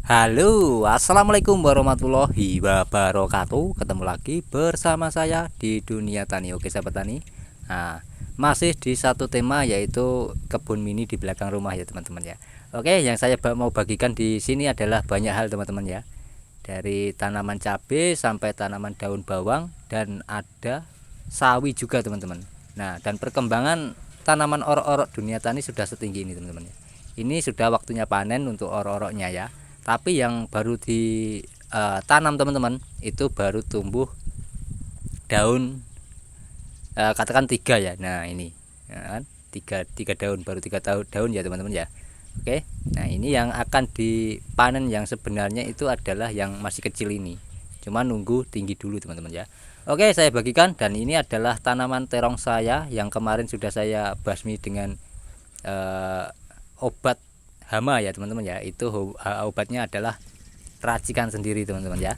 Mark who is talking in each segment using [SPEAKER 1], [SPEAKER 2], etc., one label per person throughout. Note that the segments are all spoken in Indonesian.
[SPEAKER 1] Halo, assalamualaikum warahmatullahi wabarakatuh. Ketemu lagi bersama saya di dunia tani. Oke, sahabat tani. Nah, masih di satu tema yaitu kebun mini di belakang rumah ya, teman-teman ya. Oke, yang saya mau bagikan di sini adalah banyak hal, teman-teman ya. Dari tanaman cabai sampai tanaman daun bawang dan ada sawi juga, teman-teman. Nah, dan perkembangan tanaman orok-orok dunia tani sudah setinggi ini, teman-teman ya. Ini sudah waktunya panen untuk orok-oroknya ya, tapi yang baru ditanam teman-teman itu baru tumbuh daun, katakan tiga ya. Nah ini ya kan, tiga daun, baru tiga daun ya teman-teman ya. Oke, nah ini yang akan dipanen, yang sebenarnya itu adalah yang masih kecil ini, cuma nunggu tinggi dulu teman-teman ya. Oke, saya bagikan, dan ini adalah tanaman terong saya yang kemarin sudah saya basmi dengan eh, obat hama ya teman-teman ya. Itu obatnya adalah racikan sendiri teman-teman ya.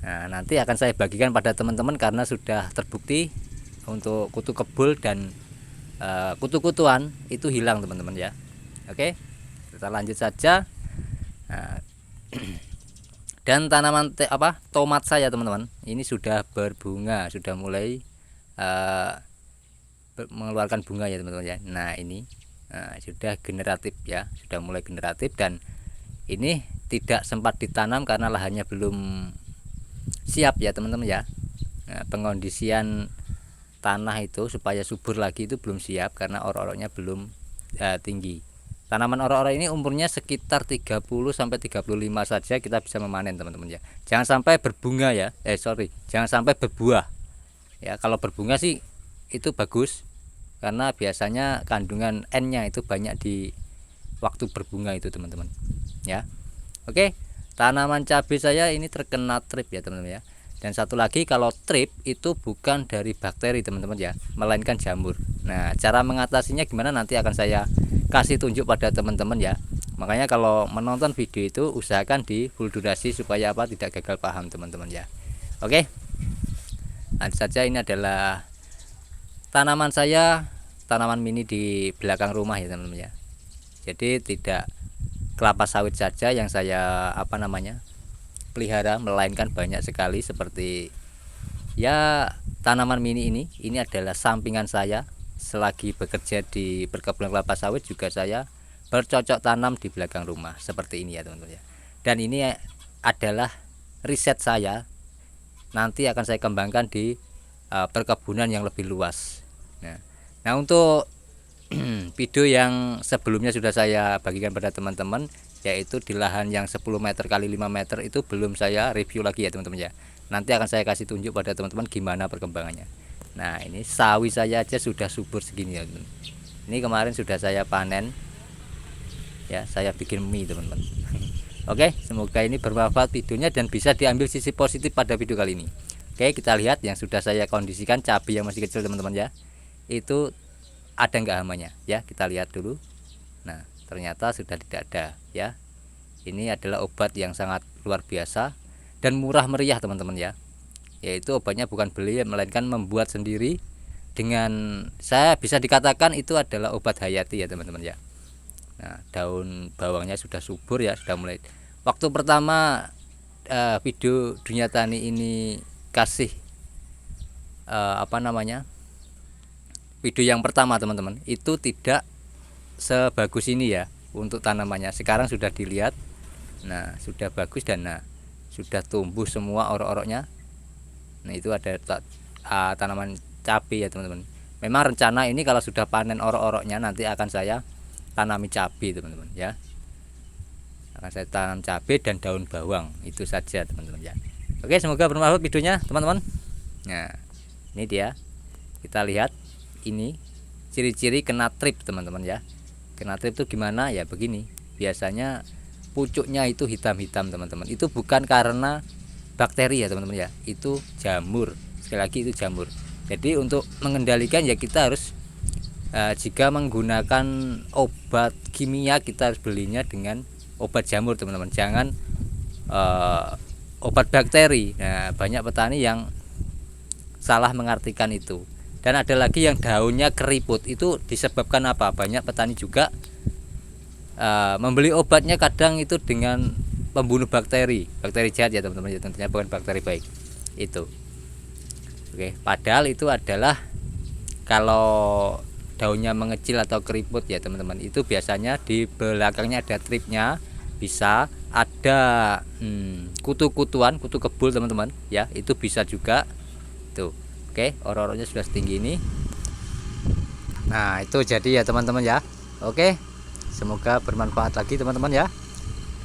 [SPEAKER 1] Nah, nanti akan saya bagikan pada teman-teman karena sudah terbukti untuk kutu kebul dan kutu-kutuan itu hilang teman-teman ya. Oke, kita lanjut saja. Nah, dan tanaman tomat saya teman-teman ini sudah berbunga, sudah mulai uh, mengeluarkan bunga ya teman-teman ya. Nah ini sudah generatif ya, sudah mulai generatif, dan ini tidak sempat ditanam karena lahannya belum siap ya teman-teman ya. Nah, pengondisian tanah itu supaya subur lagi itu belum siap karena orok-oroknya belum tinggi. Tanaman orok-orok ini umurnya sekitar 30 sampai 35 saja kita bisa memanen teman-teman ya. Jangan sampai berbunga ya. Jangan sampai berbuah. Ya, kalau berbunga sih itu bagus karena biasanya kandungan N-nya itu banyak di waktu berbunga itu teman-teman. Ya. Oke, tanaman cabai saya ini terkena trip ya teman-teman ya. Dan satu lagi, kalau trip itu bukan dari bakteri teman-teman ya, melainkan jamur. Nah, cara mengatasinya gimana nanti akan saya kasih tunjuk pada teman-teman ya. Makanya kalau menonton video itu usahakan di full durasi supaya tidak gagal paham teman-teman ya. Oke. Lanjut saja, ini adalah tanaman saya, tanaman mini di belakang rumah ya teman-teman ya. Jadi tidak kelapa sawit saja yang saya pelihara, melainkan banyak sekali seperti ya tanaman mini ini adalah sampingan saya. Selagi bekerja di perkebunan kelapa sawit juga saya bercocok tanam di belakang rumah seperti ini ya teman-teman ya. Dan ini adalah riset saya, nanti akan saya kembangkan di perkebunan yang lebih luas. Nah untuk video yang sebelumnya sudah saya bagikan pada teman-teman, yaitu di lahan yang 10 meter kali 5 meter itu belum saya review lagi ya teman-teman ya. Nanti akan saya kasih tunjuk pada teman-teman gimana perkembangannya. Nah ini sawi saya aja sudah subur segini ya teman. Ini kemarin sudah saya panen ya, saya bikin mie teman-teman. Oke, semoga ini bermanfaat videonya dan bisa diambil sisi positif pada video kali ini. Oke, kita lihat yang sudah saya kondisikan cabai yang masih kecil teman-teman ya. Itu ada enggak hamanya ya, kita lihat dulu. Nah ternyata sudah tidak ada ya. Ini adalah obat yang sangat luar biasa dan murah meriah teman-teman ya, yaitu obatnya bukan beli melainkan membuat sendiri. Dengan saya bisa dikatakan itu adalah obat hayati ya teman-teman ya. Nah daun bawangnya sudah subur ya, sudah mulai. Waktu pertama video dunia tani ini kasih video yang pertama teman-teman, itu tidak sebagus ini ya untuk tanamannya. Sekarang sudah dilihat, nah sudah bagus, dan sudah tumbuh semua orok-oroknya. Nah itu ada tanaman cabai ya teman-teman. Memang rencana ini kalau sudah panen orok-oroknya nanti akan saya tanami cabai teman-teman ya. Akan saya tanam cabai dan daun bawang, itu saja teman-teman ya. Oke, semoga bermanfaat videonya teman-teman. Nah ini dia, kita lihat ini ciri-ciri kena trip teman-teman ya. Kena trip itu gimana ya, begini. Biasanya pucuknya itu hitam-hitam teman-teman. Itu bukan karena bakteri ya teman-teman ya, itu jamur. Sekali lagi itu jamur. Jadi untuk mengendalikan ya kita harus jika menggunakan obat kimia, kita harus belinya dengan obat jamur teman-teman, jangan obat bakteri. Nah banyak petani yang salah mengartikan itu. Dan ada lagi yang daunnya keriput, itu disebabkan apa? Banyak petani juga membeli obatnya kadang itu dengan pembunuh bakteri jahat ya teman-teman ya, tentunya bukan bakteri baik itu. Oke, padahal itu adalah kalau daunnya mengecil atau keriput ya teman-teman, itu biasanya di belakangnya ada tripnya, bisa ada kutu-kutuan, kutu kebul teman-teman ya, itu bisa juga tuh. Oke, oro-oronya sudah setinggi ini. Nah itu jadi ya teman-teman ya. Oke, semoga bermanfaat lagi teman-teman ya.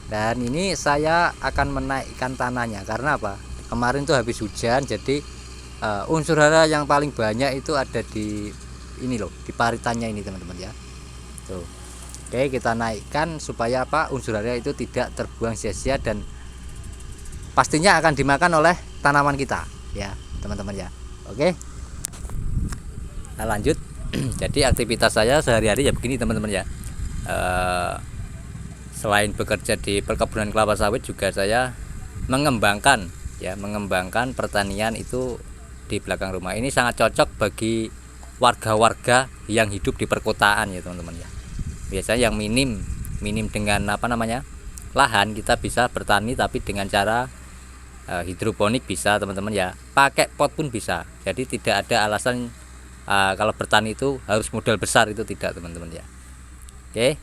[SPEAKER 1] Dan ini saya akan menaikkan tanahnya karena apa, kemarin tuh habis hujan, jadi unsur hara yang paling banyak itu ada di ini loh, di paritannya ini teman-teman ya. Tuh. Oke, kita naikkan supaya apa, unsur hara itu tidak terbuang sia-sia dan pastinya akan dimakan oleh tanaman kita ya teman-teman ya. Oke, nah lanjut. Jadi aktivitas saya sehari-hari ya begini teman-teman ya. Selain bekerja di perkebunan kelapa sawit, juga saya mengembangkan pertanian itu di belakang rumah. Ini sangat cocok bagi warga-warga yang hidup di perkotaan ya teman-teman ya. Biasanya yang minim dengan lahan, kita bisa bertani tapi dengan cara hidroponik bisa teman-teman ya. Pakai pot pun bisa. Jadi tidak ada alasan kalau bertani itu harus modal besar, itu tidak teman-teman ya. Oke,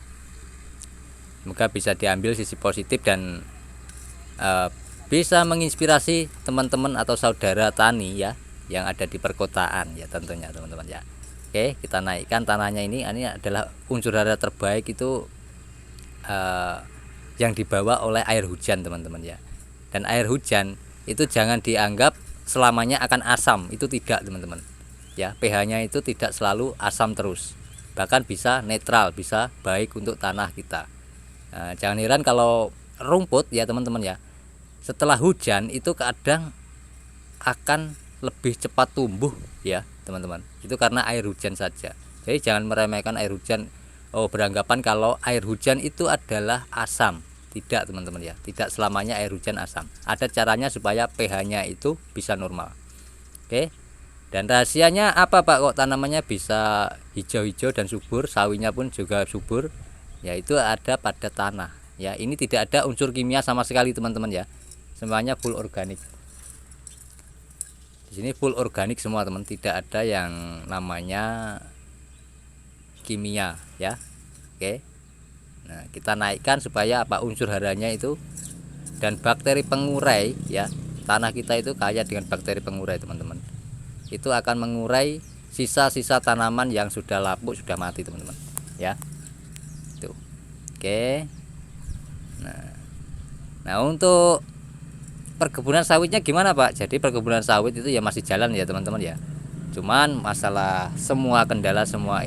[SPEAKER 1] semoga bisa diambil sisi positif dan bisa menginspirasi teman-teman atau saudara tani ya yang ada di perkotaan ya tentunya teman-teman ya. Oke, kita naikkan tanahnya. Ini adalah unsur hara terbaik itu yang dibawa oleh air hujan teman-teman ya. Dan air hujan itu jangan dianggap selamanya akan asam, itu tidak teman-teman ya. pH-nya itu tidak selalu asam terus, bahkan bisa netral, bisa baik untuk tanah kita. Nah, jangan heran kalau rumput ya teman-teman ya, setelah hujan itu kadang akan lebih cepat tumbuh ya teman-teman, itu karena air hujan saja. Jadi jangan meremehkan air hujan, beranggapan kalau air hujan itu adalah asam. Tidak teman-teman ya, tidak selamanya air hujan asam, ada caranya supaya pH-nya itu bisa normal. Oke, dan rahasianya apa Pak, kok tanamannya bisa hijau-hijau dan subur, sawinya pun juga subur? Yaitu ada pada tanah ya. Ini tidak ada unsur kimia sama sekali teman-teman ya, semuanya full organik. Di sini full organik semua teman, tidak ada yang namanya kimia ya. Oke, nah kita naikkan supaya apa, unsur haranya itu dan bakteri pengurai ya. Tanah kita itu kaya dengan bakteri pengurai teman-teman, itu akan mengurai sisa-sisa tanaman yang sudah lapuk, sudah mati teman-teman ya. Tuh. Oke, nah untuk perkebunan sawitnya gimana Pak? Jadi perkebunan sawit itu ya masih jalan ya teman-teman ya. Cuman masalah semua kendala, semua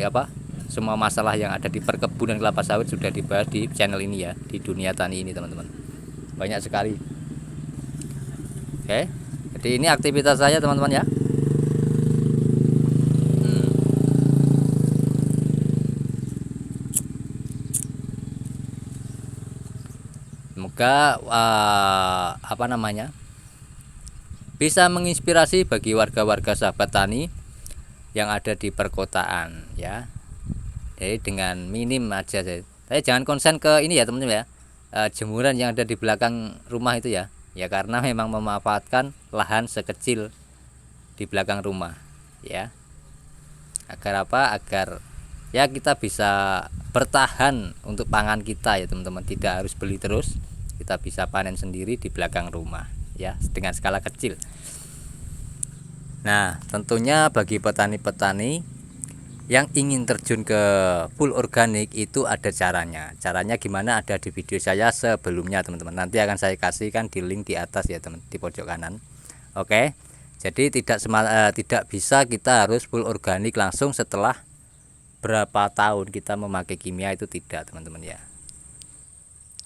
[SPEAKER 1] masalah yang ada di perkebunan kelapa sawit sudah dibahas di channel ini ya, di Dunia Tani ini teman-teman. Banyak sekali. Oke, jadi ini aktivitas saya teman-teman ya. Semoga bisa menginspirasi bagi warga-warga sahabat tani yang ada di perkotaan ya. Jadi dengan minim aja, saya jangan konsen ke ini ya teman-teman ya, jemuran yang ada di belakang rumah itu ya. Ya karena memang memanfaatkan lahan sekecil di belakang rumah ya. Agar apa? Agar ya kita bisa bertahan untuk pangan kita ya teman-teman, tidak harus beli terus, kita bisa panen sendiri di belakang rumah ya, dengan skala kecil. Nah tentunya bagi petani-petani yang ingin terjun ke full organik itu ada caranya. Caranya gimana, ada di video saya sebelumnya teman-teman, nanti akan saya kasihkan di link di atas ya teman, di pojok kanan. Oke, jadi tidak bisa kita harus full organik langsung setelah berapa tahun kita memakai kimia, itu tidak teman-teman ya.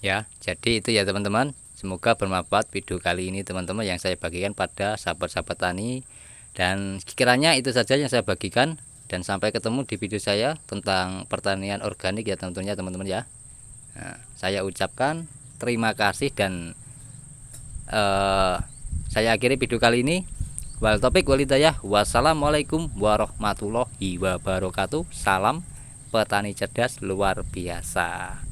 [SPEAKER 1] Ya, jadi itu ya teman-teman. Semoga bermanfaat video kali ini teman-teman yang saya bagikan pada sahabat-sahabat tani. Dan sekiranya itu saja yang saya bagikan, dan sampai ketemu di video saya tentang pertanian organik ya tentunya teman-teman ya. Nah, saya ucapkan terima kasih dan saya akhiri video kali ini. Wal topik walidayah. Wassalamualaikum warahmatullahi wabarakatuh. Salam petani cerdas luar biasa.